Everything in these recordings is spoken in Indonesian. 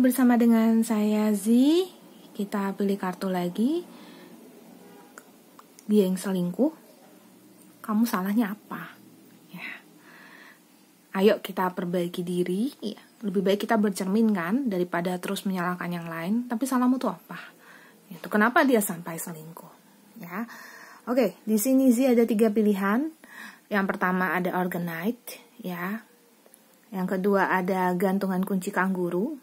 kembali bersama dengan saya Z. Kita pilih kartu lagi. Dia yang selingkuh. Kamu salahnya apa? Ya. Ayo kita perbaiki diri. Ya. Lebih baik kita bercermin kan daripada terus menyalahkan yang lain. Tapi salahmu tuh apa? Itu kenapa dia sampai selingkuh? Ya. Oke, di sini Z ada 3 pilihan. Yang pertama ada Organite, ya. Yang kedua ada gantungan kunci kanguru.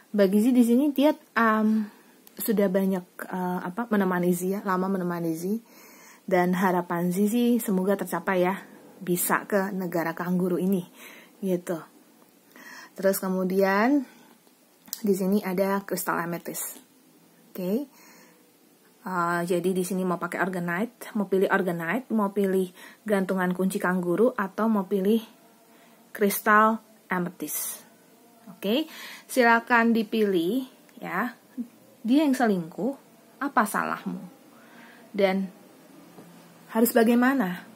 Bagi Z di sini dia sudah banyak menemani Z ya, lama menemani Z, dan harapan Z sih semoga tercapai ya, bisa ke negara kanguru ini, gitu. Terus kemudian di sini ada kristal amethyst, oke. Jadi di sini mau pakai Organite, mau pilih Organite, mau pilih gantungan kunci kanguru, atau mau pilih kristal amethyst. Oke, silakan dipilih ya. Dia yang selingkuh, apa salahmu? Dan harus bagaimana?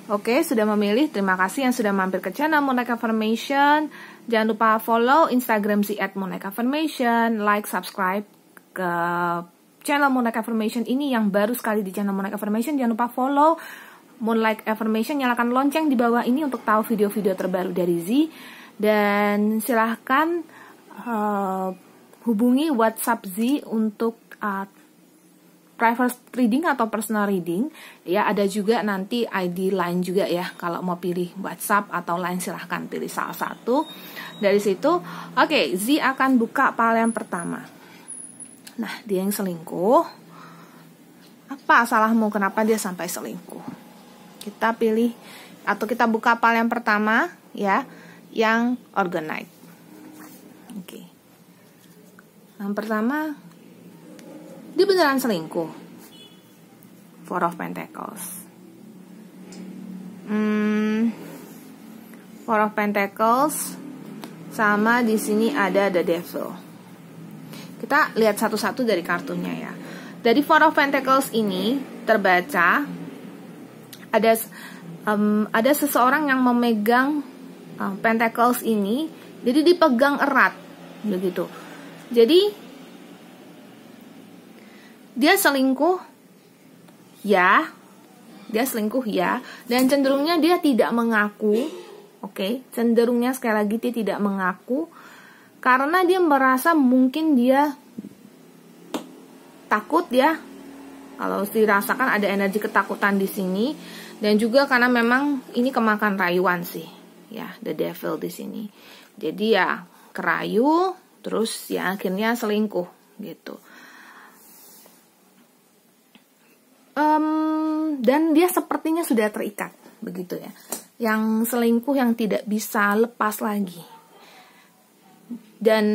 Oke, sudah memilih. Terima kasih yang sudah mampir ke channel Moonlight Affirmation. Jangan lupa follow Instagram @moonlight_affirmation, like, subscribe ke channel Moonlight Affirmation ini yang baru sekali di channel Moonlight Affirmation. Jangan lupa follow Moonlight Affirmation, nyalakan lonceng di bawah ini untuk tahu video-video terbaru dari Z. Dan silahkan hubungi WhatsApp Z untuk private reading atau personal reading. Ya, ada juga nanti ID line juga ya. Kalau mau pilih WhatsApp atau line silahkan pilih salah satu. Dari situ, oke, Z akan buka pile yang pertama. Nah, dia yang selingkuh. Apa salahmu? Kenapa dia sampai selingkuh? Kita pilih atau kita buka pile yang pertama ya, yang Organite. Oke. Yang pertama, dia beneran selingkuh. Four of Pentacles. Four of Pentacles, sama di sini ada The Devil. Kita lihat satu-satu dari kartunya ya. Dari Four of Pentacles ini terbaca ada seseorang yang memegang Pentacles ini, jadi dipegang erat begitu. Jadi dia selingkuh ya, dan cenderungnya dia tidak mengaku. Oke, cenderungnya sekali lagi dia tidak mengaku karena dia merasa mungkin dia takut ya. Kalau dirasakan ada energi ketakutan di sini, dan juga karena memang ini kemakan rayuan sih, ya, The Devil di sini. Jadi ya kerayu, terus ya akhirnya selingkuh gitu. Dan dia sepertinya sudah terikat begitu ya. Yang selingkuh yang tidak bisa lepas lagi. Dan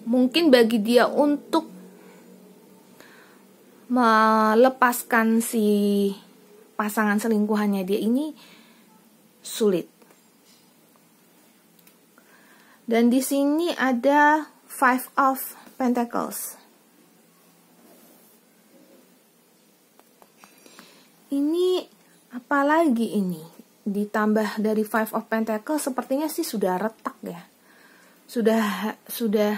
mungkin bagi dia untuk melepaskan si pasangan selingkuhannya dia ini sulit. Dan di sini ada Five of Pentacles. Ini apalagi ini? Ditambah dari Five of Pentacles, sepertinya sih sudah retak ya. Sudah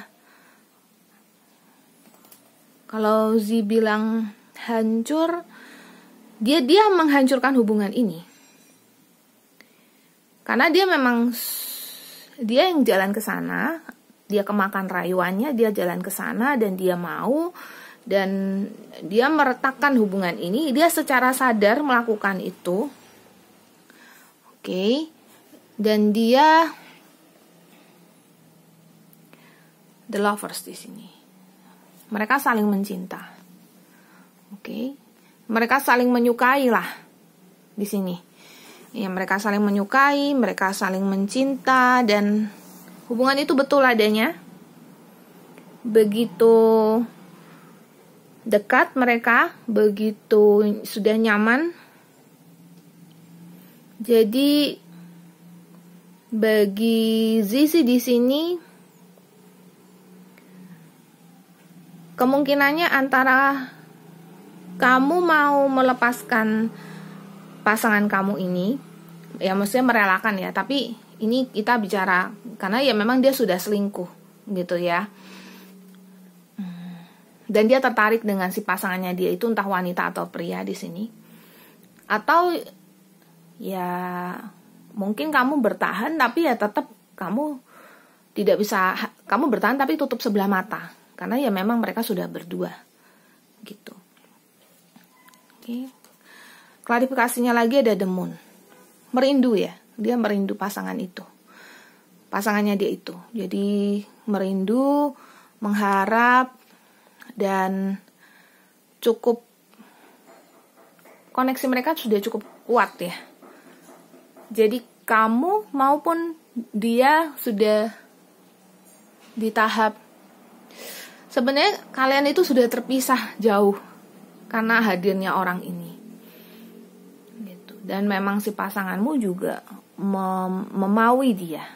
kalau Z bilang hancur, dia menghancurkan hubungan ini. Karena dia memang dia yang jalan ke sana, dia kemakan rayuannya, dia jalan ke sana dan dia mau, dan dia meretakkan hubungan ini. Dia secara sadar melakukan itu. Oke. Dan dia The Lovers di sini. Mereka saling mencinta. Oke. Mereka saling menyukai lah di sini. Ya, mereka saling menyukai, mereka saling mencinta, dan hubungan itu betul adanya. Begitu dekat mereka, begitu sudah nyaman. Jadi bagi Zizi di sini kemungkinannya antara kamu mau melepaskan pasangan kamu ini, ya maksudnya merelakan ya, tapi ini kita bicara karena ya memang dia sudah selingkuh gitu ya. Dan dia tertarik dengan si pasangannya dia itu, entah wanita atau pria di sini. Atau ya mungkin kamu bertahan tapi ya tetap kamu tidak bisa, kamu bertahan tapi tutup sebelah mata. Karena ya memang mereka sudah berdua gitu. Oke. Klarifikasinya lagi ada the moon. Merindu ya. Dia merindu pasangan itu. Pasangannya dia itu. Jadi merindu, mengharap, dan cukup koneksi mereka sudah cukup kuat ya. Jadi kamu maupun dia sudah di tahap sebenarnya kalian itu sudah terpisah jauh karena hadirnya orang ini. Gitu. Dan memang si pasanganmu juga memaui dia.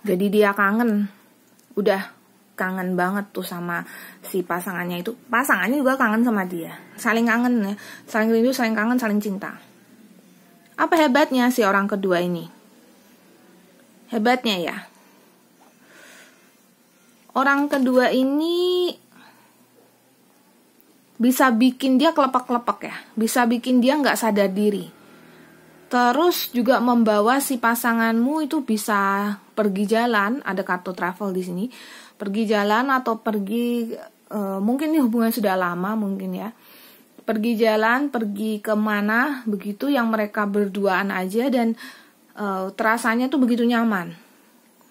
Jadi dia kangen. Udah kangen banget tuh sama si pasangannya itu. Pasangannya juga kangen sama dia. Saling kangen ya. Saling rindu, saling kangen, saling cinta. Apa hebatnya si orang kedua ini? Hebatnya ya. Orang kedua ini bisa bikin dia kelepek-kelepek ya. Bisa bikin dia gak sadar diri. Terus juga membawa si pasanganmu itu bisa pergi jalan. Ada kartu travel di sini. Pergi jalan atau pergi, mungkin ini hubungan sudah lama mungkin ya. Pergi jalan, pergi kemana, begitu yang mereka berduaan aja. Dan terasanya tuh begitu nyaman.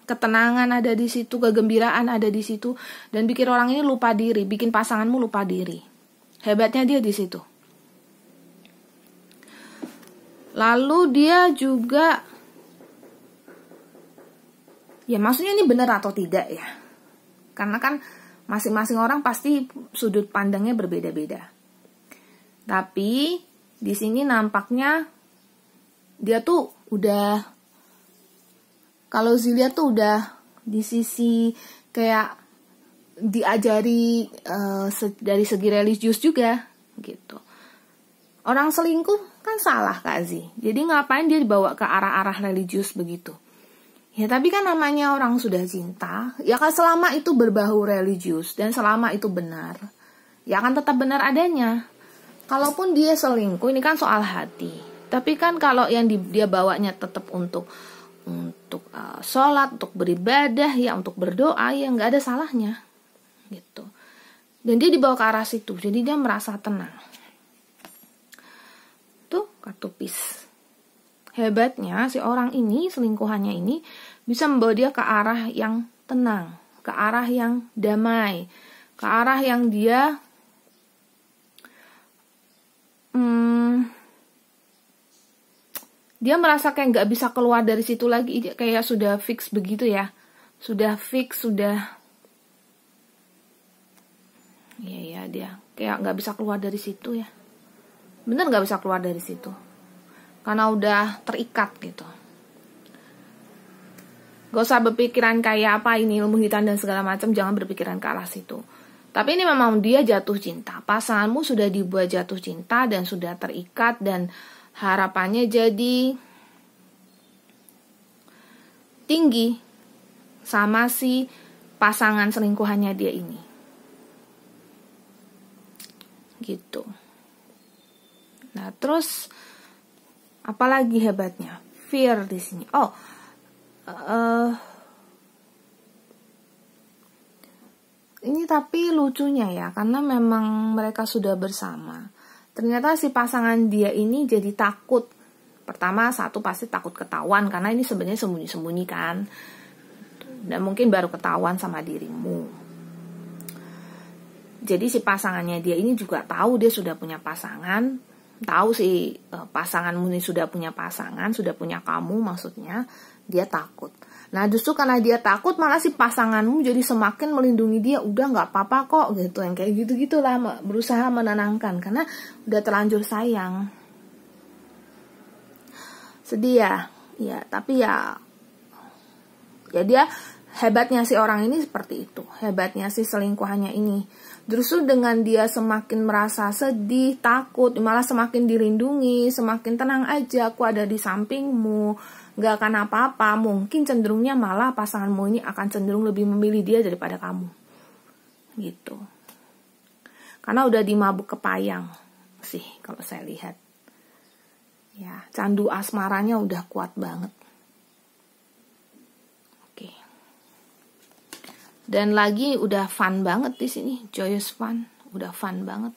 Ketenangan ada di situ, kegembiraan ada di situ. Dan bikin orang ini lupa diri, bikin pasanganmu lupa diri. Hebatnya dia di situ. Lalu dia juga, ya maksudnya ini benar atau tidak ya? Karena kan masing-masing orang pasti sudut pandangnya berbeda-beda. Tapi di sini nampaknya dia tuh udah, kalau Zilia tuh udah di sisi kayak diajari dari segi religius juga gitu. Orang selingkuh kan salah Kak Zi. Jadi ngapain dia dibawa ke arah-arah religius begitu? Ya tapi kan namanya orang sudah cinta, ya kan selama itu berbau religius dan selama itu benar, ya akan tetap benar adanya. Kalaupun dia selingkuh, ini kan soal hati. Tapi kan kalau yang dia bawanya tetap untuk sholat, untuk beribadah, ya untuk berdoa, ya nggak ada salahnya gitu. Dan dia dibawa ke arah situ, jadi dia merasa tenang. Tuh kartu peace. Hebatnya si orang ini, selingkuhannya ini bisa membawa dia ke arah yang tenang, ke arah yang damai, ke arah yang dia dia merasa kayak nggak bisa keluar dari situ lagi, kayak sudah fix begitu ya, sudah fix, sudah ya dia kayak nggak bisa keluar dari situ ya, bener nggak bisa keluar dari situ karena udah terikat gitu. Gak usah berpikiran kayak apa ini ilmu hitam dan segala macam, jangan berpikiran ke arah situ. Tapi ini memang dia jatuh cinta, pasanganmu sudah dibuat jatuh cinta dan sudah terikat, dan harapannya jadi tinggi sama si pasangan selingkuhannya dia ini. Gitu. Nah, terus apalagi hebatnya? Fear di sini. Ini tapi lucunya ya, karena memang mereka sudah bersama. Ternyata si pasangan dia ini jadi takut. Pertama, satu pasti takut ketahuan, karena ini sebenarnya sembunyi-sembunyi kan. Dan mungkin baru ketahuan sama dirimu. Jadi si pasangannya dia ini juga tahu dia sudah punya pasangan. Tahu si pasanganmu ini sudah punya pasangan, sudah punya kamu maksudnya. Dia takut. Nah justru karena dia takut, malah si pasanganmu jadi semakin melindungi dia. Udah gak apa-apa kok gitu. Yang kayak gitu-gitulah, berusaha menenangkan. Karena udah terlanjur sayang. Sedih ya. Ya tapi ya dia Hebatnya si orang ini seperti itu. Hebatnya si selingkuhannya ini. Justru dengan dia semakin merasa sedih, takut, malah semakin dilindungi, semakin tenang aja, aku ada di sampingmu, gak akan apa-apa. Mungkin cenderungnya malah pasanganmu ini akan cenderung lebih memilih dia daripada kamu. Gitu. Karena udah dimabuk kepayang sih kalau saya lihat. Ya, candu asmaranya udah kuat banget. Dan lagi udah fun banget di sini, joyous fun, udah fun banget,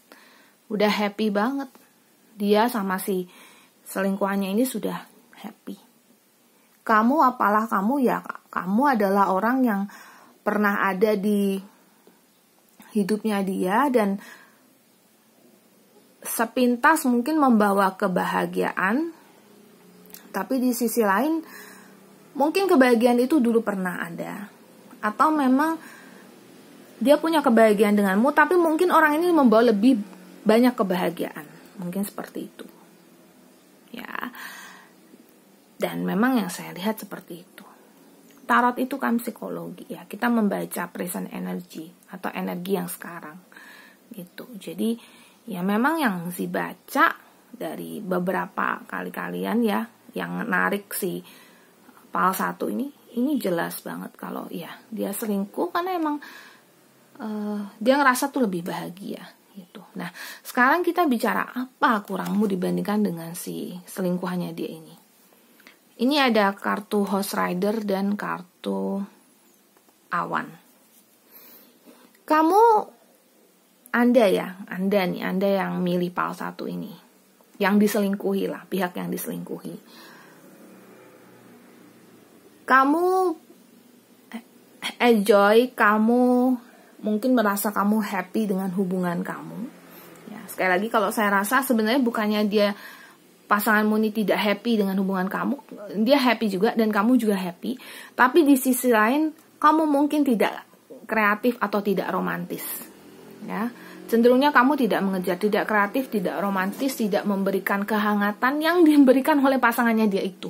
udah happy banget. Dia sama si selingkuhannya ini sudah happy. Kamu apalah kamu ya, kamu adalah orang yang pernah ada di hidupnya dia dan sepintas mungkin membawa kebahagiaan. Tapi di sisi lain, mungkin kebahagiaan itu dulu pernah ada. Atau memang dia punya kebahagiaan denganmu, tapi mungkin orang ini membawa lebih banyak kebahagiaan. Mungkin seperti itu. Ya. Dan memang yang saya lihat seperti itu. Tarot itu kan psikologi ya. Kita membaca present energy atau energi yang sekarang. Gitu. Jadi ya memang yang dibaca dari beberapa kali kalian ya yang narik si PAL 1 ini jelas banget kalau ya dia selingkuh karena emang dia ngerasa tuh lebih bahagia gitu. Nah sekarang kita bicara apa kurangmu dibandingkan dengan si selingkuhannya dia ini. Ini ada kartu Horse Rider dan kartu Awan. Kamu Anda yang milih PAL 1 ini, yang diselingkuhi lah, pihak yang diselingkuhi. Kamu enjoy, kamu mungkin merasa kamu happy dengan hubungan kamu. Ya, sekali lagi kalau saya rasa sebenarnya bukannya dia pasanganmu ini tidak happy dengan hubungan kamu, dia happy juga dan kamu juga happy. Tapi di sisi lain kamu mungkin tidak kreatif atau tidak romantis. Ya, cenderungnya kamu tidak mengejar, tidak kreatif, tidak romantis, tidak memberikan kehangatan yang diberikan oleh pasangannya dia itu.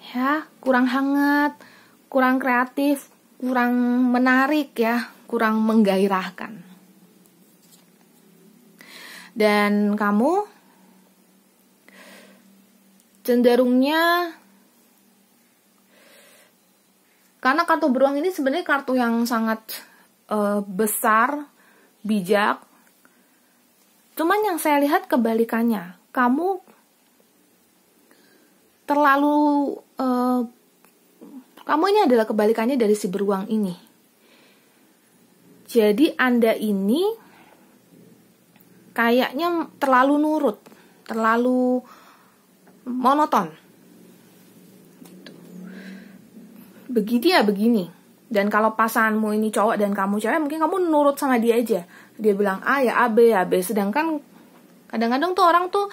Ya, kurang hangat, kurang kreatif, kurang menarik ya, kurang menggairahkan. Dan kamu cenderungnya, karena kartu beruang ini sebenarnya kartu yang sangat besar, bijak. Cuman yang saya lihat kebalikannya, kamu terlalu kamu ini adalah kebalikannya dari si beruang ini. Jadi Anda ini kayaknya terlalu nurut, terlalu monoton. Begini ya begini. Dan kalau pasanganmu ini cowok dan kamu cewek, mungkin kamu nurut sama dia aja. Dia bilang A ya A, B ya B. Sedangkan kadang-kadang tuh orang tuh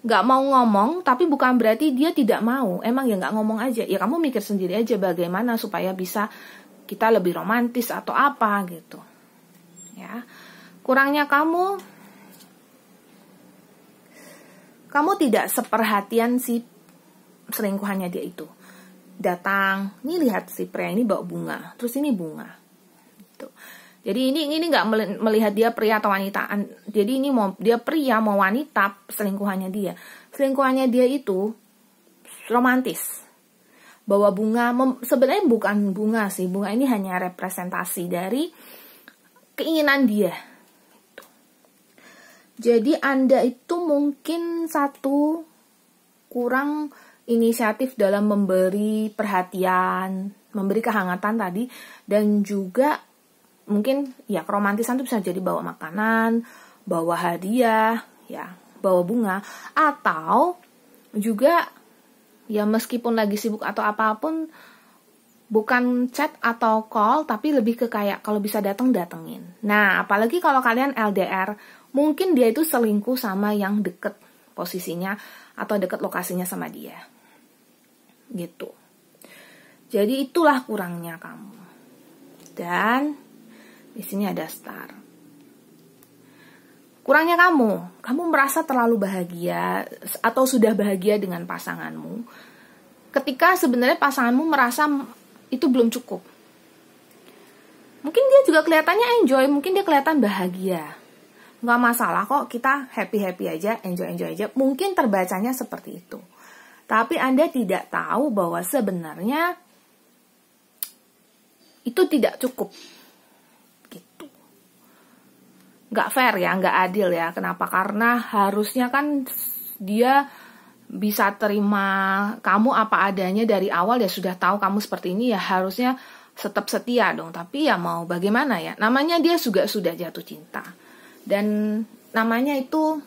gak mau ngomong, tapi bukan berarti dia tidak mau. Emang ya gak ngomong aja. Ya kamu mikir sendiri aja bagaimana supaya bisa kita lebih romantis atau apa gitu. Ya. Kurangnya kamu tidak seperhatian si selingkuhannya dia itu. Datang, ini lihat si pria ini bawa bunga, terus ini bunga. Gitu. Jadi ini nggak melihat dia pria atau wanita. Jadi ini mau dia pria mau wanita, selingkuhannya dia. Selingkuhannya dia itu romantis. Bawa bunga, sebenarnya bukan bunga sih. Bunga ini hanya representasi dari keinginan dia. Gitu. Jadi Anda itu mungkin satu kurang inisiatif dalam memberi perhatian, memberi kehangatan tadi, dan juga mungkin ya keromantisan itu bisa jadi bawa makanan, bawa hadiah, ya, bawa bunga, atau juga ya meskipun lagi sibuk atau apapun, bukan chat atau call, tapi lebih ke kayak kalau bisa datengin. Nah, apalagi kalau kalian LDR, mungkin dia itu selingkuh sama yang deket posisinya atau deket lokasinya sama dia. Gitu. Jadi itulah kurangnya kamu. Dan di sini ada star. Kurangnya kamu merasa terlalu bahagia atau sudah bahagia dengan pasanganmu. Ketika sebenarnya pasanganmu merasa itu belum cukup. Mungkin dia juga kelihatannya enjoy, mungkin dia kelihatan bahagia. Nggak masalah kok, kita happy-happy aja, enjoy-enjoy aja. Mungkin terbacanya seperti itu. Tapi Anda tidak tahu bahwa sebenarnya itu tidak cukup. Gitu. Nggak fair ya, nggak adil ya. Kenapa? Karena harusnya kan dia bisa terima kamu apa adanya dari awal, ya sudah tahu kamu seperti ini, ya harusnya tetap setia dong. Tapi ya mau bagaimana ya, namanya dia juga sudah jatuh cinta, dan namanya itu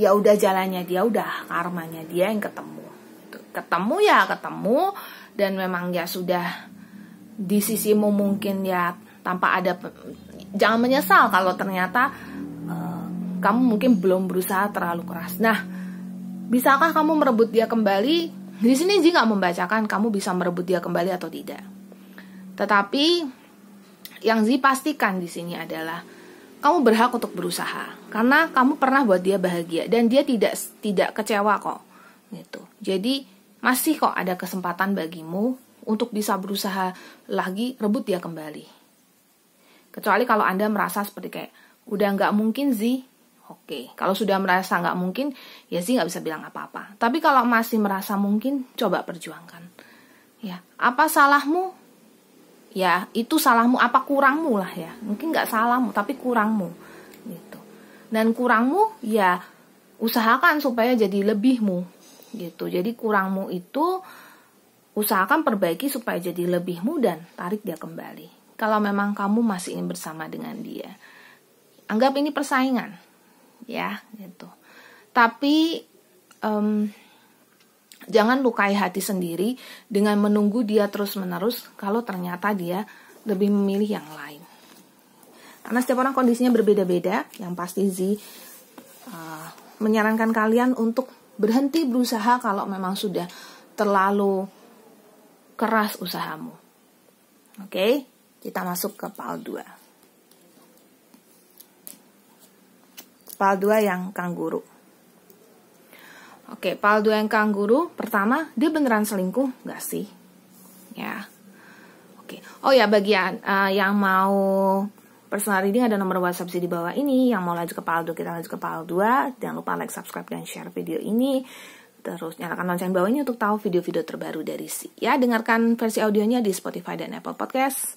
ya udah jalannya dia, udah karmanya dia yang ketemu ya ketemu. Dan memang ya sudah di sisimu mungkin ya tanpa ada, jangan menyesal kalau ternyata kamu mungkin belum berusaha terlalu keras. Nah, bisakah kamu merebut dia kembali? Di sini Zi nggak membacakan kamu bisa merebut dia kembali atau tidak. Tetapi yang Zi pastikan di sini adalah kamu berhak untuk berusaha, karena kamu pernah buat dia bahagia dan dia tidak kecewa kok. Gitu. Jadi masih kok ada kesempatan bagimu untuk bisa berusaha lagi rebut dia kembali. Kecuali kalau Anda merasa seperti kayak udah nggak mungkin Zi. Oke, kalau sudah merasa nggak mungkin, ya sih nggak bisa bilang apa-apa. Tapi kalau masih merasa mungkin, coba perjuangkan. Ya, apa salahmu? Ya, itu salahmu. Apa kurangmu lah ya? Mungkin nggak salahmu, tapi kurangmu. Gitu. Dan kurangmu, ya usahakan supaya jadi lebihmu. Gitu. Jadi kurangmu itu usahakan perbaiki supaya jadi lebihmu dan tarik dia kembali. Kalau memang kamu masih ingin bersama dengan dia, anggap ini persaingan. Ya, gitu. Tapi jangan lukai hati sendiri dengan menunggu dia terus-menerus kalau ternyata dia lebih memilih yang lain. Karena setiap orang kondisinya berbeda-beda. Yang pasti Zi menyarankan kalian untuk berhenti berusaha kalau memang sudah terlalu keras usahamu. Oke, kita masuk ke PAL 2. PAL 2 yang kangguru. Oke, PAL 2 yang kangguru. Pertama, dia beneran selingkuh gak sih? Ya. Oke. Oh ya, bagi yang mau personal reading ada nomor WhatsApp di bawah ini. Yang mau lanjut ke PAL 2, kita lanjut ke PAL 2. Jangan lupa like, subscribe, dan share video ini. Terus nyalakan lonceng bawah ini untuk tahu video-video terbaru dari Si. Ya, dengarkan versi audionya di Spotify dan Apple Podcast.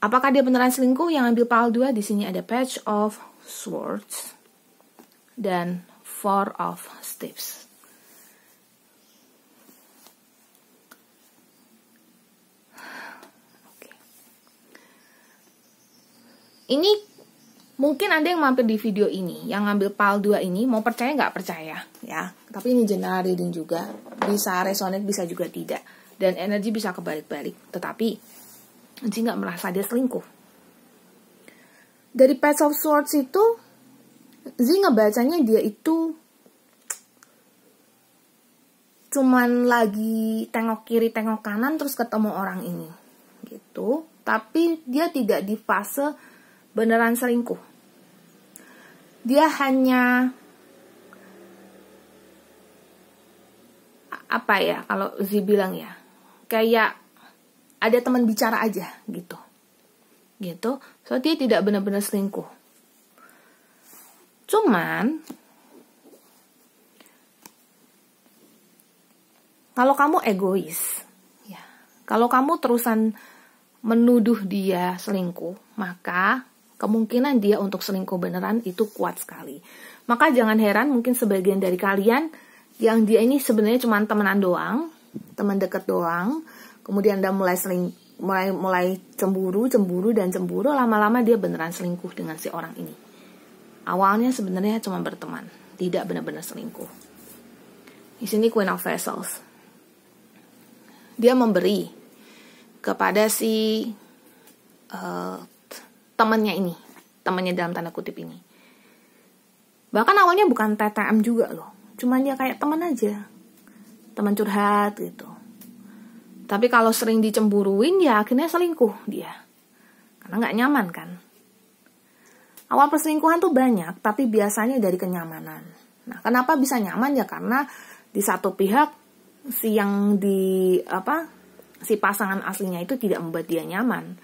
Apakah dia beneran selingkuh? Yang ambil PAL 2 di sini ada Page of Swords dan Four of Staves. Oke. Ini mungkin ada yang mampir di video ini, yang ngambil PAL 2 ini, mau percaya nggak percaya ya. Tapi ini general reading juga, bisa resonate bisa juga tidak, dan energi bisa kebalik-balik. Tetapi Zi nggak merasa dia selingkuh. Dari Page of Swords itu Zi ngebacanya dia itu cuman lagi tengok kiri tengok kanan terus ketemu orang ini gitu. Tapi dia tidak di fase beneran selingkuh. Dia hanya apa ya, kalau Zi bilang ya, kayak ada teman bicara aja gitu. So dia tidak benar-benar selingkuh. Cuman kalau kamu egois, ya, kalau kamu terusan menuduh dia selingkuh, maka kemungkinan dia untuk selingkuh beneran itu kuat sekali. Maka jangan heran mungkin sebagian dari kalian yang dia ini sebenarnya cuma temenan doang, teman dekat doang, kemudian Anda mulai cemburu, lama-lama dia beneran selingkuh dengan si orang ini. Awalnya sebenarnya cuma berteman, tidak benar-benar selingkuh. Di sini Queen of Vessels. Dia memberi kepada si temannya ini, temannya dalam tanda kutip ini. Bahkan awalnya bukan TTM juga loh, cuman dia kayak teman aja, teman curhat gitu. Tapi kalau sering dicemburuin ya akhirnya selingkuh dia, karena nggak nyaman kan. Awal perselingkuhan tuh banyak, tapi biasanya dari kenyamanan. Nah, kenapa bisa nyaman ya? Karena di satu pihak si pasangan aslinya itu tidak membuat dia nyaman.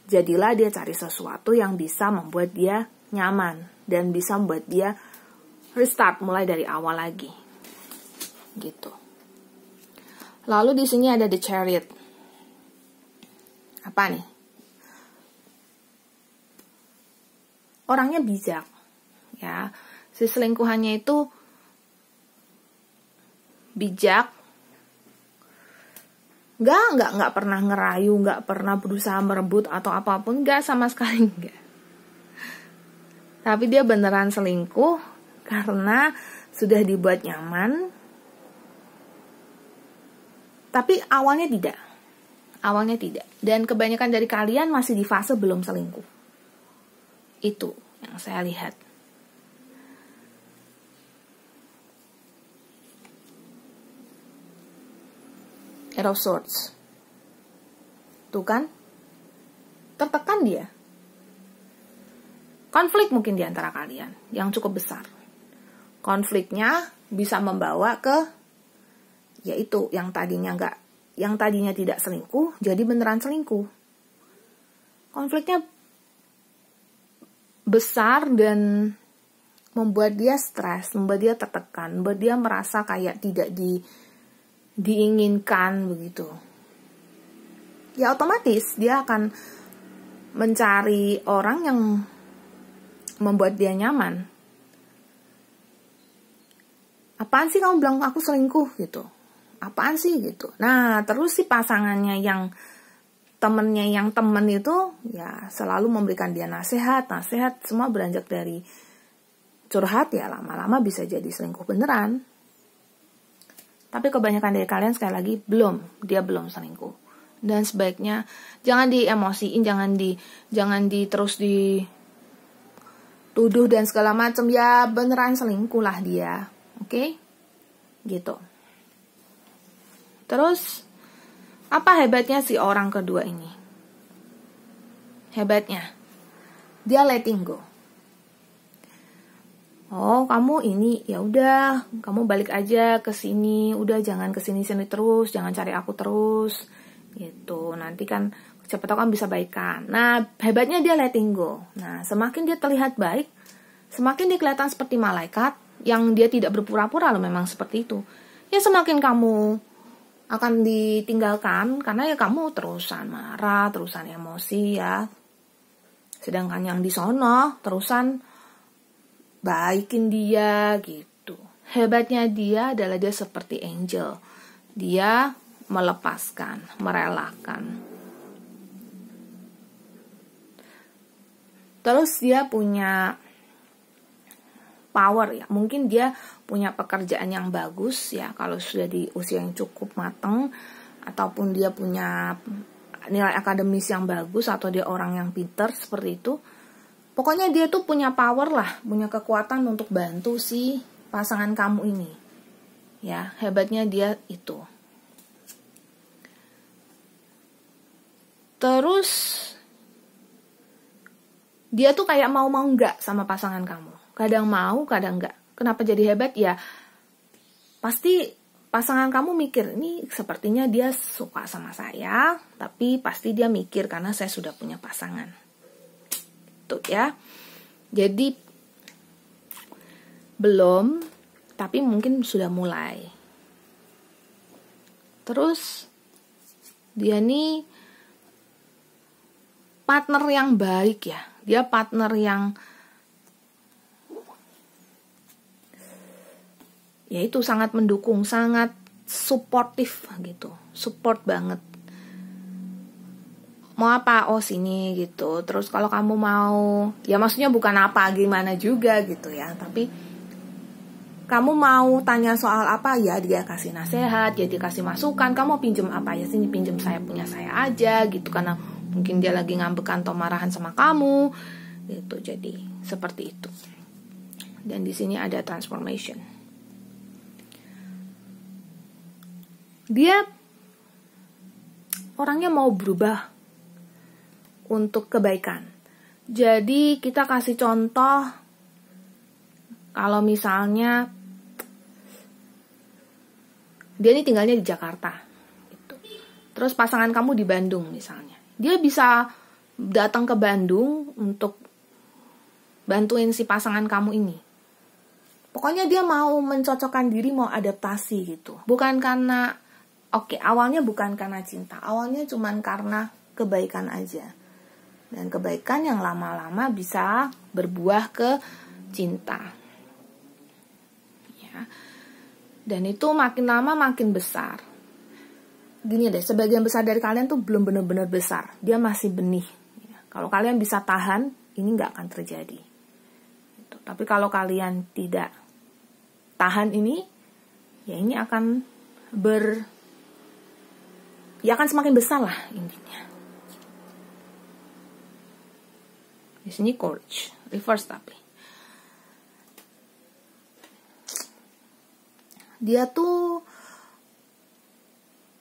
Jadilah dia cari sesuatu yang bisa membuat dia nyaman dan bisa membuat dia restart mulai dari awal lagi. Gitu. Lalu di sini ada The Chariot. Apa nih? Orangnya bijak. Ya, si selingkuhannya itu bijak. Nggak pernah ngerayu, nggak pernah berusaha merebut atau apapun, nggak sama sekali nggak. Tapi dia beneran selingkuh karena sudah dibuat nyaman. Tapi awalnya tidak. Dan kebanyakan dari kalian masih di fase belum selingkuh. Itu yang saya lihat. Eight of Swords. Tuh kan? Tertekan dia. Konflik mungkin di antara kalian yang cukup besar. Konfliknya bisa membawa ke yaitu yang tadinya tidak selingkuh jadi beneran selingkuh. Konfliknya besar dan membuat dia stres, membuat dia tertekan, membuat dia merasa kayak tidak diinginkan begitu. Ya otomatis dia akan mencari orang yang membuat dia nyaman. Apaan sih kamu bilang aku selingkuh gitu? Apaan sih gitu. Nah, terus si pasangannya yang temen itu ya selalu memberikan dia nasihat semua beranjak dari curhat, ya lama-lama bisa jadi selingkuh beneran. Tapi kebanyakan dari kalian sekali lagi dia belum selingkuh. Dan sebaiknya jangan diemosiin, jangan terus dituduh dan segala macam. Ya beneran selingkuh lah dia. Oke? Gitu. Terus, apa hebatnya si orang kedua ini? Hebatnya, dia letting go. Oh, kamu ini, ya udah, kamu balik aja ke sini, udah jangan ke sini terus, jangan cari aku terus, gitu. Nanti kan siapa tahu kan bisa baikan. Nah, hebatnya dia letting go. Nah, semakin dia terlihat baik, semakin dia kelihatan seperti malaikat yang dia tidak berpura-pura loh, memang seperti itu. Ya semakin kamu akan ditinggalkan karena ya kamu terusan marah, terusan emosi ya. Sedangkan yang di sono terusan baikin dia gitu. Hebatnya dia adalah dia seperti angel. Dia melepaskan, merelakan. Terus dia punya power ya, mungkin dia punya pekerjaan yang bagus ya kalau sudah di usia yang cukup matang, ataupun dia punya nilai akademis yang bagus, atau dia orang yang pintar seperti itu. Pokoknya dia tuh punya power lah, punya kekuatan untuk bantu si pasangan kamu ini. Ya, hebatnya dia itu. Terus dia tuh kayak mau enggak sama pasangan kamu. Kadang mau, kadang enggak. Kenapa jadi hebat? Ya, pasti pasangan kamu mikir, ini sepertinya dia suka sama saya, tapi pasti dia mikir karena saya sudah punya pasangan. Tuh ya. Jadi, belum, tapi mungkin sudah mulai. Terus, dia nih partner yang baik ya. Dia partner yang ya itu sangat mendukung, sangat suportif gitu, support banget. Mau apa? Oh sini gitu. Terus kalau kamu mau, ya maksudnya bukan apa gimana juga gitu ya, tapi kamu mau tanya soal apa ya dia kasih nasihat, ya dia kasih masukan. Kamu pinjem apa ya, sini pinjem saya punya saya aja gitu, karena mungkin dia lagi ngambekan atau marahan sama kamu gitu. Jadi seperti itu. Dan di sini ada transformation. Dia orangnya mau berubah untuk kebaikan. Jadi kita kasih contoh, kalau misalnya Dia ini tinggalnya di Jakarta gitu. Terus pasangan kamu di Bandung misalnya, dia bisa datang ke Bandung untuk bantuin si pasangan kamu ini. Pokoknya dia mau mencocokkan diri, mau adaptasi gitu. Bukan karena, awalnya bukan karena cinta. Awalnya cuman karena kebaikan aja. Dan kebaikan yang lama-lama bisa berbuah ke cinta. Ya. Dan itu makin lama makin besar. Gini deh, sebagian besar dari kalian tuh belum benar-benar besar. Dia masih benih. Ya. Kalau kalian bisa tahan, ini nggak akan terjadi. Gitu. Tapi kalau kalian tidak tahan ini, ya ini akan akan semakin besar lah intinya. Di sini courage, reverse tapi. Dia tuh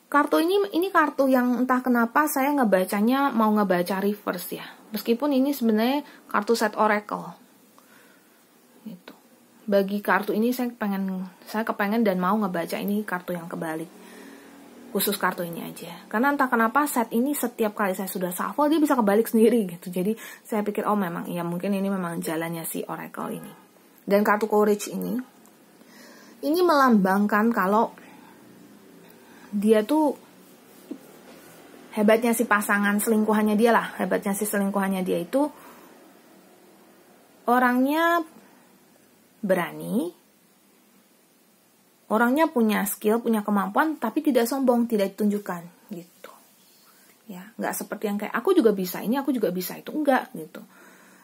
kartu ini kartu yang entah kenapa saya mau ngebaca reverse ya. Meskipun ini sebenarnya kartu set oracle. Gitu. Bagi kartu ini saya kepengen dan mau ngebaca ini kartu yang kebalik. Khusus kartu ini aja. Karena entah kenapa set ini setiap kali saya sudah shuffle dia bisa kebalik sendiri gitu. Jadi saya pikir memang ya mungkin ini memang jalannya si oracle ini. Dan kartu courage ini melambangkan kalau dia tuh hebatnya si pasangan selingkuhannya dia lah. Hebatnya si selingkuhannya dia itu orangnya berani. Orangnya punya skill, punya kemampuan, tapi tidak sombong, tidak ditunjukkan, gitu. Ya, nggak seperti yang kayak aku juga bisa, ini aku juga bisa, itu enggak, gitu.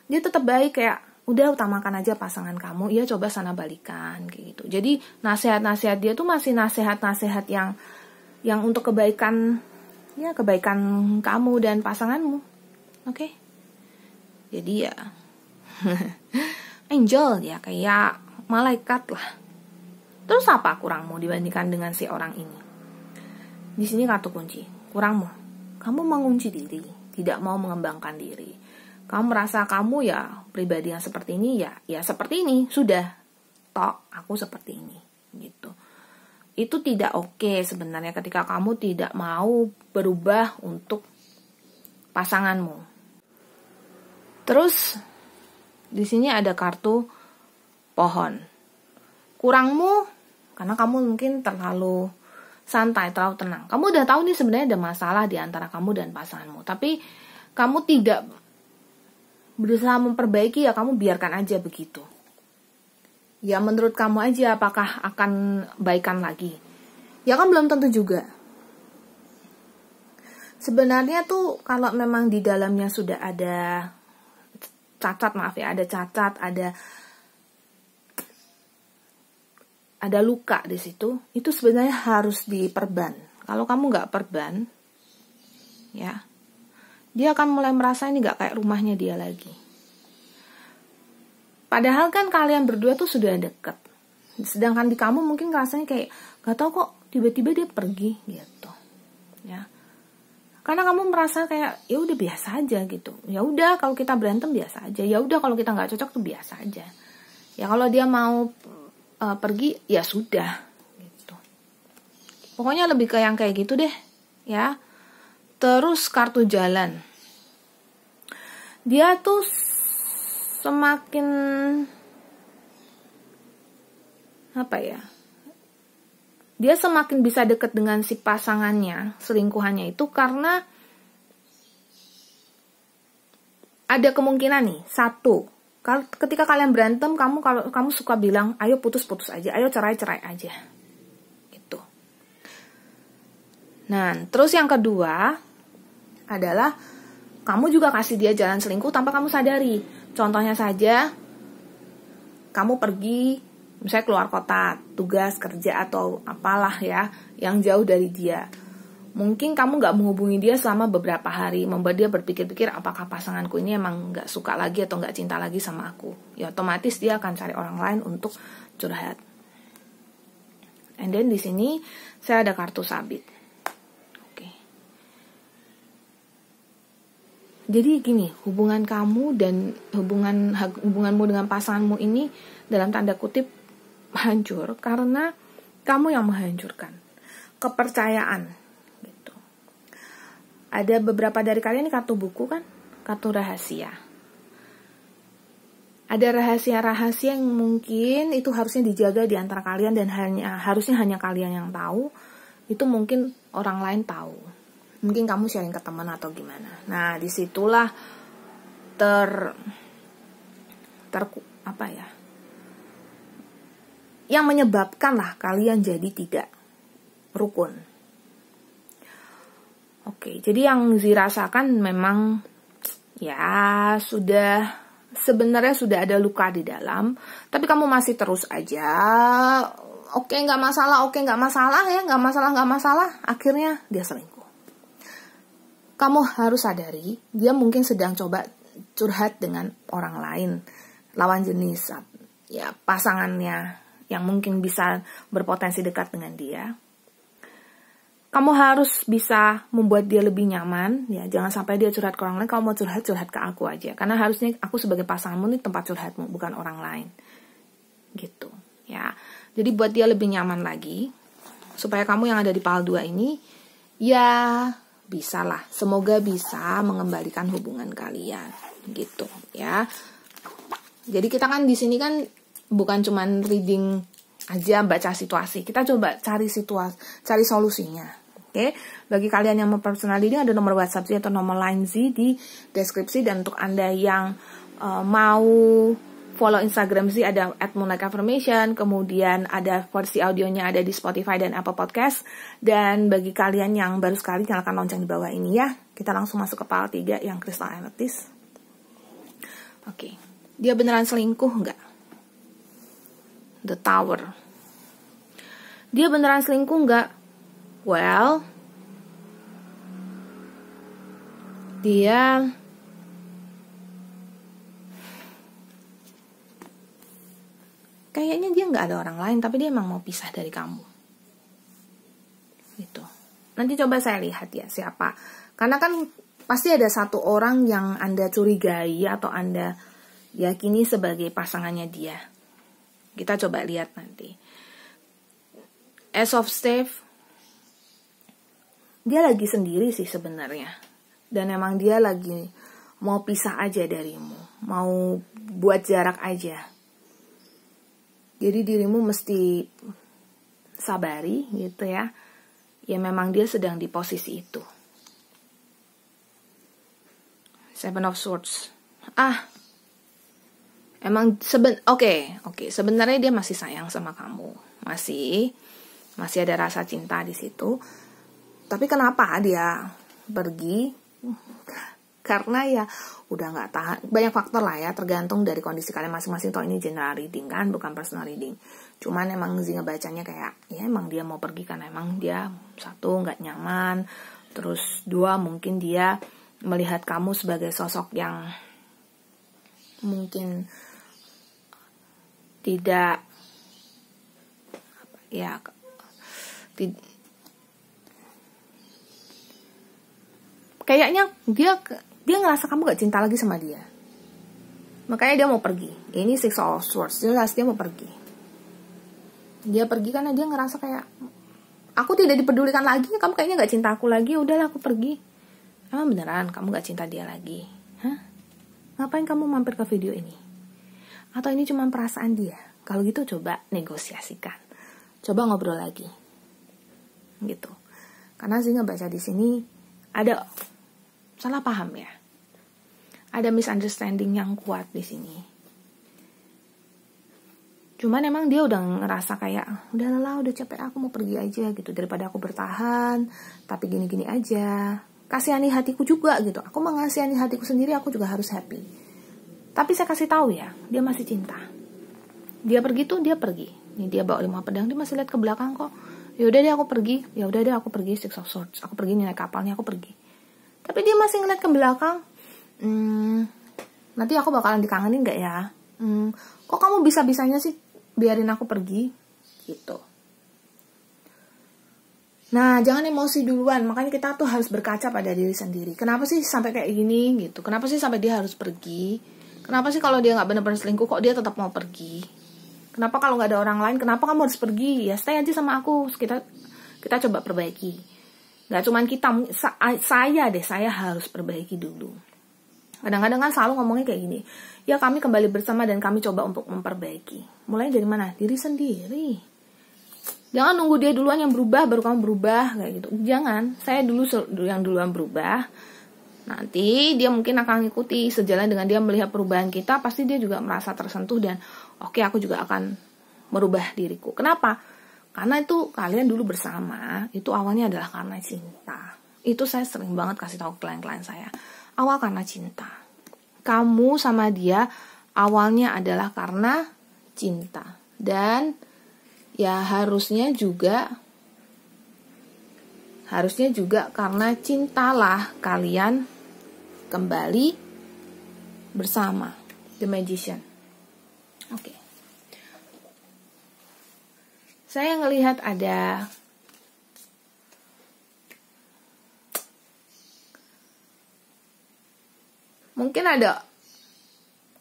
Dia tetap baik kayak, udah utamakan aja pasangan kamu, iya coba sana balikan, kayak gitu. Jadi nasihat-nasihat dia tuh masih nasihat-nasihat yang untuk kebaikan kamu dan pasanganmu, oke? Jadi ya, angel ya kayak malaikat lah. Terus apa kurangmu dibandingkan dengan si orang ini? Di sini kartu kunci. Kurangmu. Kamu mengunci diri, tidak mau mengembangkan diri. Kamu merasa kamu ya pribadi yang seperti ini ya seperti ini, sudah. Tok, aku seperti ini, gitu. Itu tidak oke sebenarnya ketika kamu tidak mau berubah untuk pasanganmu. Terus di sini ada kartu pohon. Kurangmu karena kamu mungkin terlalu santai, terlalu tenang. Kamu udah tahu nih sebenarnya ada masalah di antara kamu dan pasanganmu. Tapi kamu tidak berusaha memperbaiki, ya kamu biarkan aja begitu. Ya menurut kamu aja apakah akan baikan lagi. Ya kan belum tentu juga. Sebenarnya tuh kalau memang di dalamnya sudah ada cacat, ada luka di situ, itu sebenarnya harus diperban. Kalau kamu nggak perban, ya, dia akan mulai merasa ini nggak kayak rumahnya dia lagi. Padahal kan kalian berdua tuh sudah deket. Sedangkan di kamu mungkin rasanya kayak nggak tahu kok tiba-tiba dia pergi gitu, ya. Karena kamu merasa kayak ya udah biasa aja gitu. Ya udah kalau kita berantem biasa aja. Ya udah kalau kita nggak cocok tuh biasa aja. Ya kalau dia mau pergi ya sudah gitu. Pokoknya lebih ke yang kayak gitu deh ya. Terus kartu jalan, dia tuh semakin dia semakin bisa dekat dengan si pasangannya, selingkuhannya itu karena ada kemungkinan nih, satu, ketika kalian berantem, kamu suka bilang, ayo putus-putus aja, ayo cerai-cerai aja. Gitu. Nah, terus yang kedua adalah kamu juga kasih dia jalan selingkuh tanpa kamu sadari. Contohnya saja, kamu pergi, misalnya keluar kota, tugas, kerja, atau apalah ya, yang jauh dari dia. Mungkin kamu gak menghubungi dia selama beberapa hari, membuat dia berpikir-pikir apakah pasanganku ini emang gak suka lagi atau gak cinta lagi sama aku. Ya otomatis dia akan cari orang lain untuk curhat. And then di sini saya ada kartu sabit. Oke. Jadi gini, hubungan kamu dan hubunganmu dengan pasanganmu ini dalam tanda kutip hancur karena kamu yang menghancurkan. kepercayaan gitu. Ada beberapa dari kalian ini kartu buku kan, kartu rahasia. Ada rahasia-rahasia yang mungkin itu harusnya dijaga di antara kalian dan harusnya hanya kalian yang tahu. Itu mungkin orang lain tahu. Mungkin kamu sharing ke teman atau gimana. Nah, disitulah yang menyebabkan lah kalian jadi tidak rukun. Oke, jadi yang dirasakan memang ya sebenarnya sudah ada luka di dalam, tapi kamu masih terus aja, oke nggak masalah ya, nggak masalah, akhirnya dia selingkuh. Kamu harus sadari, dia mungkin sedang coba curhat dengan orang lain, lawan jenis, ya pasangannya, yang mungkin bisa berpotensi dekat dengan dia. Kamu harus bisa membuat dia lebih nyaman, ya jangan sampai dia curhat ke orang lain. Kalau mau curhat ke aku aja, karena harusnya aku sebagai pasanganmu ini tempat curhatmu, bukan orang lain, gitu, ya. Jadi buat dia lebih nyaman lagi, supaya kamu yang ada di PAL 2 ini, ya bisa lah, semoga bisa mengembalikan hubungan kalian, gitu, ya. Jadi kita kan di sini kan bukan cuman reading aja, baca situasi, kita coba cari solusinya. Oke, bagi kalian yang mau personal reading, ada nomor WhatsApp Z atau nomor line Z di deskripsi. Dan untuk Anda yang mau follow Instagram Z, ada @moonlightconfirmation. Kemudian ada versi audionya ada di Spotify dan Apple Podcast. Dan bagi kalian yang baru sekali, nyalakan lonceng di bawah ini ya. Kita langsung masuk ke PAL 3 yang Crystal Amethyst. Oke, dia beneran selingkuh nggak? The Tower. Dia beneran selingkuh nggak? Well, dia kayaknya dia nggak ada orang lain, tapi dia emang mau pisah dari kamu. Gitu. Nanti coba saya lihat ya siapa. Karena kan pasti ada satu orang yang Anda curigai atau Anda yakini sebagai pasangannya dia. Kita coba lihat nanti. Ace of Staves, dia lagi sendiri sih sebenarnya. Dan emang dia lagi mau pisah aja darimu. Mau buat jarak aja. Jadi dirimu mesti sabari gitu ya. Ya memang dia sedang di posisi itu. Seven of Swords. Emang sebenarnya dia masih sayang sama kamu. Masih ada rasa cinta di situ. Tapi kenapa dia pergi? Karena ya udah nggak tahan. Banyak faktor lah ya, tergantung dari kondisi kalian masing-masing. Toh ini general reading kan, bukan personal reading. Cuman emang Zinga bacanya kayak, ya emang dia mau pergi karena emang dia satu nggak nyaman. Terus dua, mungkin dia melihat kamu sebagai sosok yang mungkin tidak kayaknya dia ngerasa kamu gak cinta lagi sama dia, makanya dia mau pergi. Ini Six of Swords, jelas dia mau pergi. Dia pergi karena dia ngerasa kayak, aku tidak dipedulikan lagi, kamu kayaknya gak cinta aku lagi, udahlah aku pergi. Emang beneran kamu gak cinta dia lagi? Hah? Ngapain kamu mampir ke video ini? Atau ini cuma perasaan dia? Kalau gitu coba negosiasikan, coba ngobrol lagi, gitu. Karena Zinga baca di sini ada salah paham ya, ada misunderstanding yang kuat di sini. Cuman emang dia udah ngerasa kayak, udah lelah, udah capek, aku mau pergi aja gitu, daripada aku bertahan tapi gini-gini aja. Kasihani hatiku juga gitu, aku mengasihani hatiku sendiri, aku juga harus happy. Tapi saya kasih tahu ya, dia masih cinta. Dia pergi tuh, dia pergi. Nih dia bawa 5 pedang, dia masih lihat ke belakang kok. Ya udah deh aku pergi, Six of Swords. Aku pergi naik kapalnya, aku pergi. Tapi dia masih ngeliat ke belakang. Nanti aku bakalan dikangenin gak ya? Kok kamu bisa-bisanya sih biarin aku pergi? Gitu. Nah, jangan emosi duluan. Makanya kita tuh harus berkaca pada diri sendiri. Kenapa sih sampai kayak gini gitu? Kenapa sih sampai dia harus pergi? Kenapa sih kalau dia gak benar-benar selingkuh kok dia tetap mau pergi? Kenapa kalau gak ada orang lain? Kenapa kamu harus pergi? Ya stay aja sama aku. Kita coba perbaiki. Gak cuman kita, saya harus perbaiki dulu. Kadang-kadang kan selalu ngomongnya kayak gini, ya kami kembali bersama dan kami coba untuk memperbaiki. Mulai dari mana? Diri sendiri. Jangan nunggu dia duluan yang berubah baru kamu berubah kayak gitu. Jangan, saya dulu yang duluan berubah. Nanti dia mungkin akan ngikuti sejalan dengan dia melihat perubahan kita, pasti dia juga merasa tersentuh dan oke, aku juga akan merubah diriku. Kenapa? Karena itu kalian dulu bersama, itu awalnya adalah karena cinta. Itu saya sering banget kasih tahu klien-klien saya. Awal karena cinta. Kamu sama dia awalnya adalah karena cinta. Dan ya harusnya juga karena cintalah kalian kembali bersama. The Magician. Oke. Saya ngelihat ada mungkin ada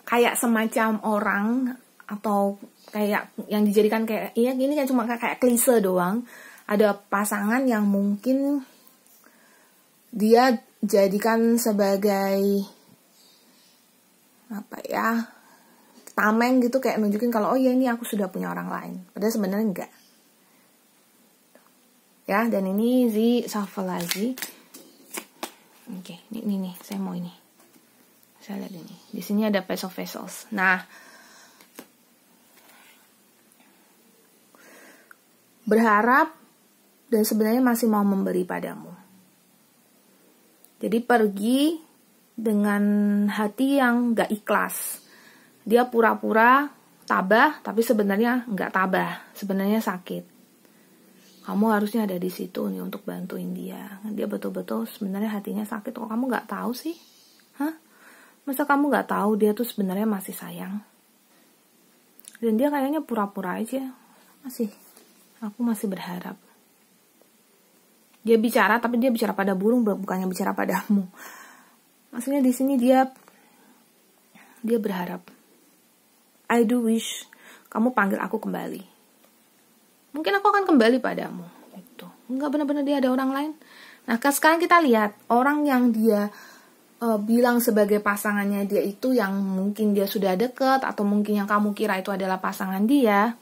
kayak semacam orang atau kayak yang dijadikan kayak, iya gini kan cuma kayak klise doang. Ada pasangan yang mungkin dia jadikan sebagai apa ya, tameng gitu, kayak nunjukin kalau oh ya ini aku sudah punya orang lain. Padahal sebenarnya enggak. Ya, dan ini Safalazi. Oke, ini nih, saya mau ini. Saya lihat ini. Di sini ada Page of Vessels. Nah, berharap dan sebenarnya masih mau memberi padamu. Jadi pergi dengan hati yang gak ikhlas. Dia pura-pura tabah, tapi sebenarnya gak tabah. Sebenarnya sakit. Kamu harusnya ada di situ nih untuk bantuin dia. Dia betul-betul sebenarnya hatinya sakit. Kok kamu gak tahu sih? Hah? Masa kamu gak tahu dia tuh sebenarnya masih sayang? Dan dia kayaknya pura-pura aja. Aku masih berharap. Dia bicara, tapi dia bicara pada burung, bukannya bicara padamu. Maksudnya di sini dia berharap. I do wish kamu panggil aku kembali. Mungkin aku akan kembali padamu. Gitu. Enggak benar-benar dia ada orang lain. Nah, sekarang kita lihat orang yang dia bilang sebagai pasangannya dia itu yang mungkin dia sudah deket atau mungkin yang kamu kira itu adalah pasangan dia.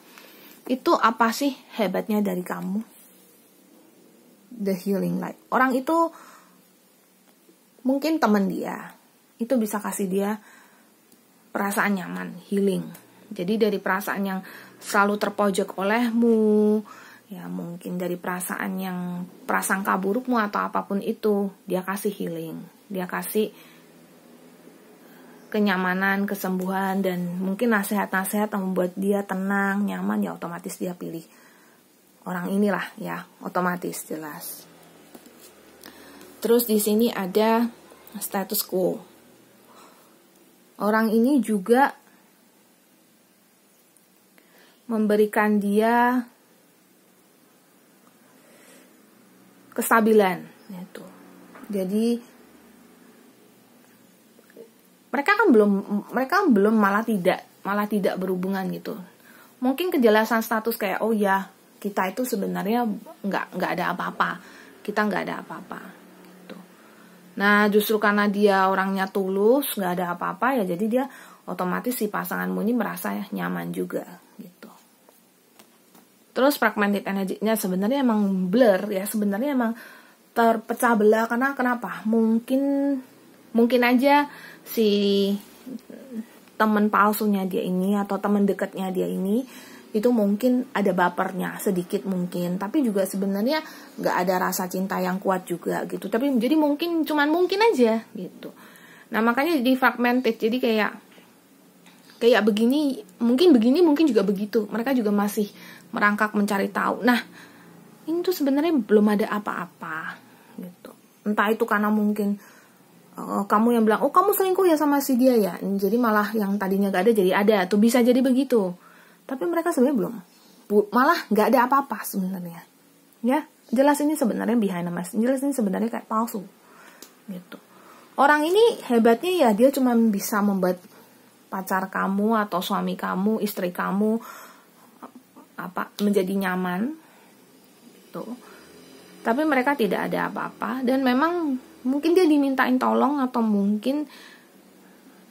Itu apa sih hebatnya dari kamu? The healing light. Orang itu mungkin teman dia. Itu bisa kasih dia perasaan nyaman, healing. Jadi dari perasaan yang selalu terpojok olehmu, ya mungkin dari perasaan yang prasangka burukmu atau apapun itu, dia kasih healing. Dia kasih kenyamanan, kesembuhan, dan mungkin nasihat-nasihat yang membuat dia tenang, nyaman, ya otomatis dia pilih orang inilah ya, otomatis jelas. Terus di sini ada status quo. Orang ini juga memberikan dia kestabilan gitu. Jadi mereka belum malah tidak berhubungan gitu. Mungkin kejelasan status kayak oh ya, kita itu sebenarnya nggak ada apa-apa. Kita nggak ada apa-apa. Gitu. Nah, justru karena dia orangnya tulus, nggak ada apa-apa ya, jadi dia otomatis si pasanganmu ini merasa nyaman juga. Gitu. Terus fragmented energy-nya sebenarnya emang blur ya, sebenarnya emang terpecah belah. Karena kenapa? Mungkin aja si teman palsunya dia ini atau teman dekatnya dia ini itu mungkin ada bapernya sedikit mungkin, tapi juga sebenarnya nggak ada rasa cinta yang kuat juga gitu. Tapi jadi mungkin cuman mungkin aja gitu. Nah makanya di fragmented, jadi kayak begini mungkin juga begitu. Mereka juga masih merangkak mencari tahu. Nah ini tuh sebenarnya belum ada apa-apa gitu. Entah itu karena mungkin kamu yang bilang oh kamu selingkuh ya sama si dia ya, jadi malah yang tadinya gak ada jadi ada, tuh bisa jadi begitu. Tapi mereka sebenarnya malah nggak ada apa-apa sebenarnya. Ya, jelas ini sebenarnya behind the mask. Jelas ini sebenarnya kayak palsu. Gitu. Orang ini hebatnya ya dia cuma bisa membuat pacar kamu atau suami kamu, istri kamu menjadi nyaman. Gitu. Tapi mereka tidak ada apa-apa, dan memang mungkin dia dimintain tolong, atau mungkin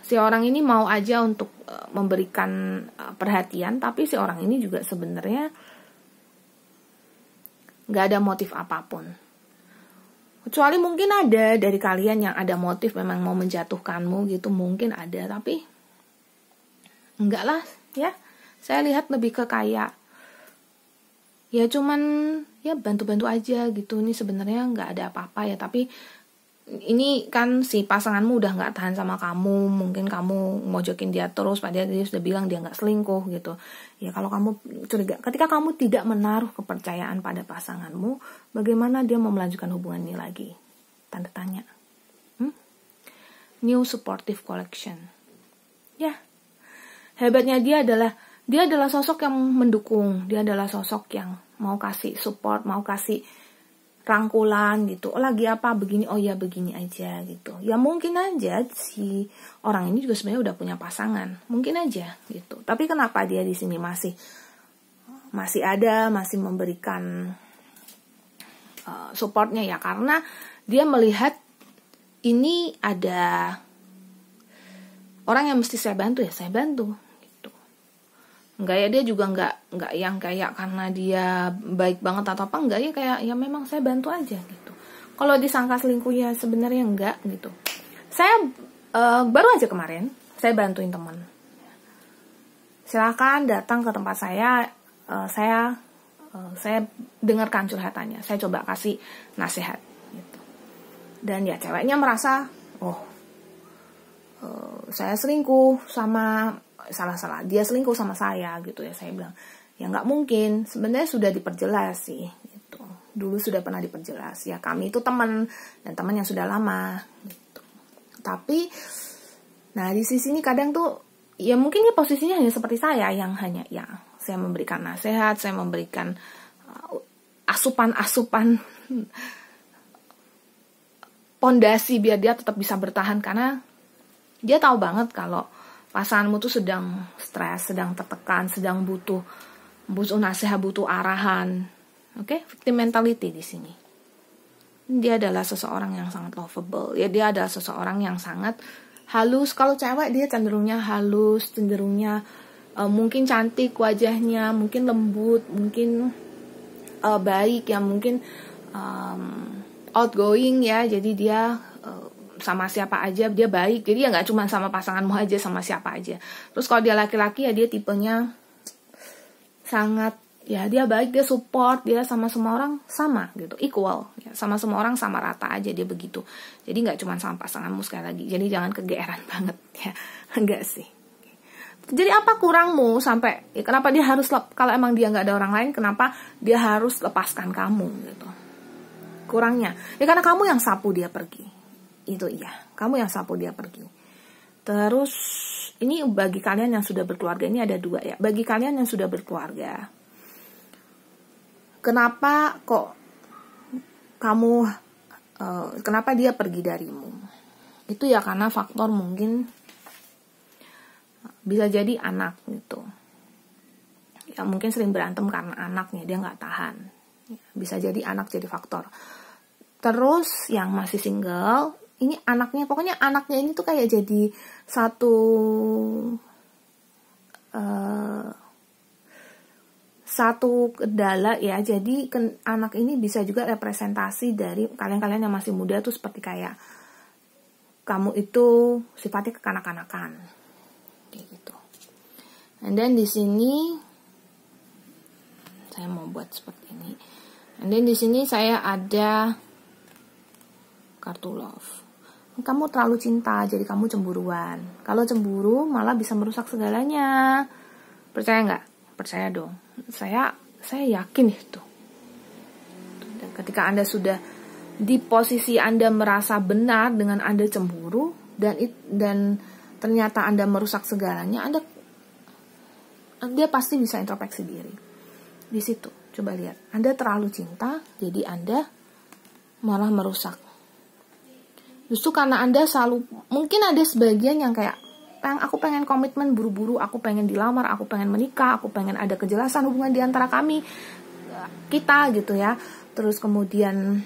si orang ini mau aja untuk memberikan perhatian, tapi si orang ini juga sebenarnya nggak ada motif apapun. Kecuali mungkin ada dari kalian yang ada motif memang mau menjatuhkanmu gitu, mungkin ada, tapi enggak lah ya. Saya lihat lebih ke kayak ya cuman ya bantu-bantu aja gitu. Ini sebenarnya nggak ada apa-apa ya, tapi ini kan si pasanganmu udah nggak tahan sama kamu, mungkin kamu mojokin dia terus, padahal dia sudah bilang dia nggak selingkuh gitu. Ya kalau kamu curiga, ketika kamu tidak menaruh kepercayaan pada pasanganmu, bagaimana dia mau melanjutkan hubungan ini lagi? Tanda tanya. New supportive collection. Ya, hebatnya dia adalah sosok yang mendukung, dia adalah sosok yang mau kasih support, mau kasih rangkulan gitu. Oh lagi apa begini, oh ya begini aja gitu. Ya mungkin aja si orang ini juga sebenarnya udah punya pasangan, mungkin aja gitu. Tapi kenapa dia di sini masih ada, masih memberikan supportnya ya? Karena dia melihat ini ada orang yang mesti saya bantu, ya saya bantu. Enggak ya, dia juga enggak yang kayak karena dia baik banget atau apa, enggak ya, kayak ya memang saya bantu aja gitu. Kalau disangka selingkuh ya sebenarnya enggak gitu. Saya baru aja kemarin saya bantuin teman. Silakan datang ke tempat saya, saya dengarkan curhatannya, saya coba kasih nasihat gitu. Dan ya ceweknya merasa saya selingkuh sama salah dia selingkuh sama saya gitu ya. Saya bilang ya nggak mungkin, sebenarnya sudah diperjelas sih gitu. Dulu sudah pernah diperjelas ya, kami itu teman, dan teman yang sudah lama gitu. Tapi nah di sisi ini kadang tuh ya mungkin dia posisinya hanya seperti saya, yang hanya ya saya memberikan nasihat, saya memberikan asupan pondasi biar dia tetap bisa bertahan, karena dia tahu banget kalau pasanganmu tuh sedang stres, sedang tertekan, sedang butuh nasihat, butuh arahan. Oke, victim mentality di sini. Dia adalah seseorang yang sangat lovable. Ya, dia adalah seseorang yang sangat halus. Kalau cewek dia cenderungnya halus, cenderungnya mungkin cantik wajahnya, mungkin lembut, mungkin baik ya, mungkin outgoing ya. Jadi dia sama siapa aja dia baik, jadi ya nggak cuma sama pasanganmu aja, sama siapa aja. Terus kalau dia laki-laki ya dia tipenya sangat ya dia baik, dia support, dia sama semua orang sama gitu, equal ya, sama semua orang sama rata aja dia begitu. Jadi nggak cuma sama pasanganmu, sekali lagi, jadi jangan kegeeran banget ya, enggak sih. Jadi apa kurangmu sampai ya, kenapa dia harus kalau emang dia nggak ada orang lain, kenapa dia harus lepaskan kamu gitu? Kurangnya ya karena kamu yang sapu dia pergi. Itu iya, kamu yang sapu dia pergi. Terus ini bagi kalian yang sudah berkeluarga, ini ada dua ya. Bagi kalian yang sudah berkeluarga, kenapa kok kamu kenapa dia pergi darimu? Itu ya karena faktor mungkin bisa jadi anak gitu. Ya mungkin sering berantem karena anaknya, dia nggak tahan. Bisa jadi anak jadi faktor. Terus yang masih single, ini anaknya, pokoknya anaknya ini tuh kayak jadi satu kendala ya. Jadi anak ini bisa juga representasi dari kalian-kalian yang masih muda tuh, seperti kayak kamu itu sifatnya kekanak-kanakan kayak gitu. And then di sini saya mau buat seperti ini. And then di sini saya ada kartu love. Kamu terlalu cinta, jadi kamu cemburuan. Kalau cemburu malah bisa merusak segalanya. Percaya nggak? Percaya dong. Saya yakin itu. Dan ketika Anda sudah di posisi Anda merasa benar dengan Anda cemburu, dan ternyata Anda merusak segalanya, dia pasti bisa introspeksi diri. Di situ, coba lihat. Anda terlalu cinta, jadi Anda malah merusak. Justru karena Anda selalu, mungkin ada sebagian yang kayak, aku pengen komitmen buru-buru, aku pengen dilamar, aku pengen menikah, aku pengen ada kejelasan hubungan di antara kami. kita gitu ya. Terus kemudian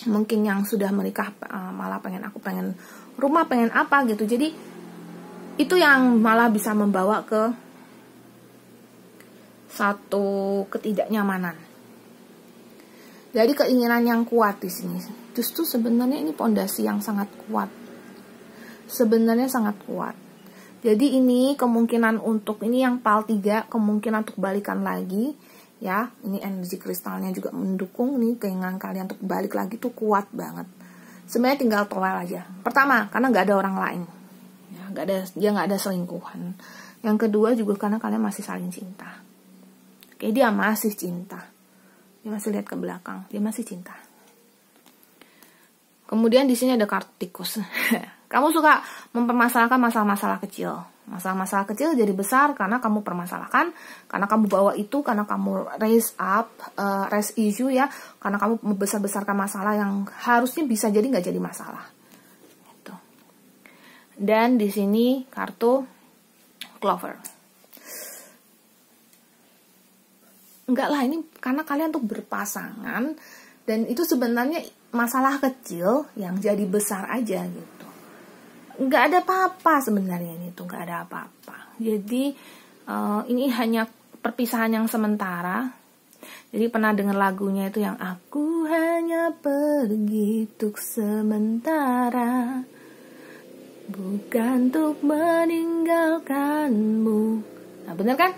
mungkin yang sudah menikah malah aku pengen rumah, pengen apa gitu. Jadi itu yang malah bisa membawa ke satu ketidaknyamanan. Jadi keinginan yang kuat di sini. Justru sebenarnya ini pondasi yang sangat kuat. Sebenarnya sangat kuat. Jadi ini kemungkinan untuk ini yang PAL 3, kemungkinan untuk balikan lagi ya. Ini energi kristalnya juga mendukung nih keinginan kalian untuk balik lagi tuh kuat banget. Sebenarnya tinggal toel aja. Pertama, karena nggak ada orang lain. Ya, dia nggak ada selingkuhan. Yang kedua juga karena kalian masih saling cinta. Oke, dia masih cinta. Dia masih lihat ke belakang, dia masih cinta. Kemudian di sini ada kartu tikus. Kamu suka mempermasalahkan masalah-masalah kecil. Masalah-masalah kecil jadi besar karena kamu permasalahkan, karena kamu bawa itu, karena kamu raise issue ya, karena kamu membesar-besarkan masalah yang harusnya bisa jadi nggak jadi masalah. Gitu. Dan di sini kartu Clover. Enggak lah, ini karena kalian tuh berpasangan dan itu sebenarnya masalah kecil yang jadi besar aja gitu. Enggak ada apa-apa sebenarnya ini tuh, enggak ada apa-apa. Jadi ini hanya perpisahan yang sementara. Jadi pernah dengar lagunya itu yang aku hanya pergi untuk sementara, bukan untuk meninggalkanmu. Nah bener kan?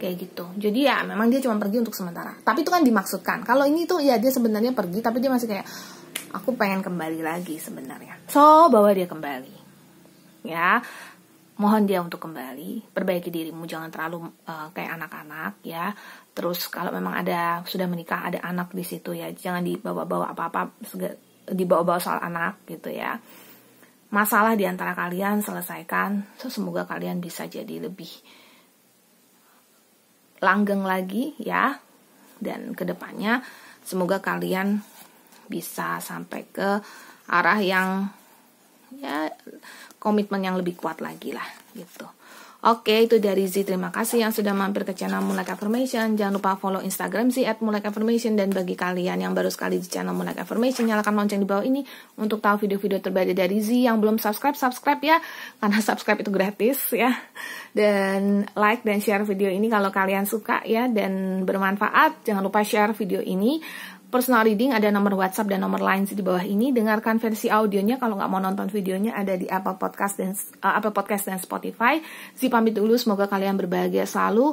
Kayak gitu. Jadi ya memang dia cuma pergi untuk sementara. Tapi itu kan dimaksudkan. Kalau ini tuh ya dia sebenarnya pergi, tapi dia masih kayak aku pengen kembali lagi sebenarnya. So bawa dia kembali. Ya, mohon dia untuk kembali. Perbaiki dirimu, jangan terlalu kayak anak-anak ya. Terus kalau memang sudah menikah, ada anak di situ ya, jangan dibawa-bawa apa-apa, dibawa-bawa soal anak gitu ya. Masalah di antara kalian selesaikan. So semoga kalian bisa jadi lebih langgeng lagi ya, dan kedepannya semoga kalian bisa sampai ke arah yang ya komitmen yang lebih kuat lagi lah gitu. Oke, itu dari Z. Terima kasih yang sudah mampir ke channel Moonlight Affirmation. Jangan lupa follow Instagram Z @moonlightaffirmation. Dan bagi kalian yang baru sekali di channel Moonlight Affirmation, nyalakan lonceng di bawah ini untuk tahu video-video terbaru dari Z. Yang belum subscribe ya, karena subscribe itu gratis ya. Dan like dan share video ini kalau kalian suka ya dan bermanfaat. Jangan lupa share video ini. Personal reading ada nomor WhatsApp dan nomor line di bawah ini. Dengarkan versi audionya kalau nggak mau nonton videonya, ada di Apple Podcast dan Spotify. Si pamit dulu, semoga kalian berbahagia selalu.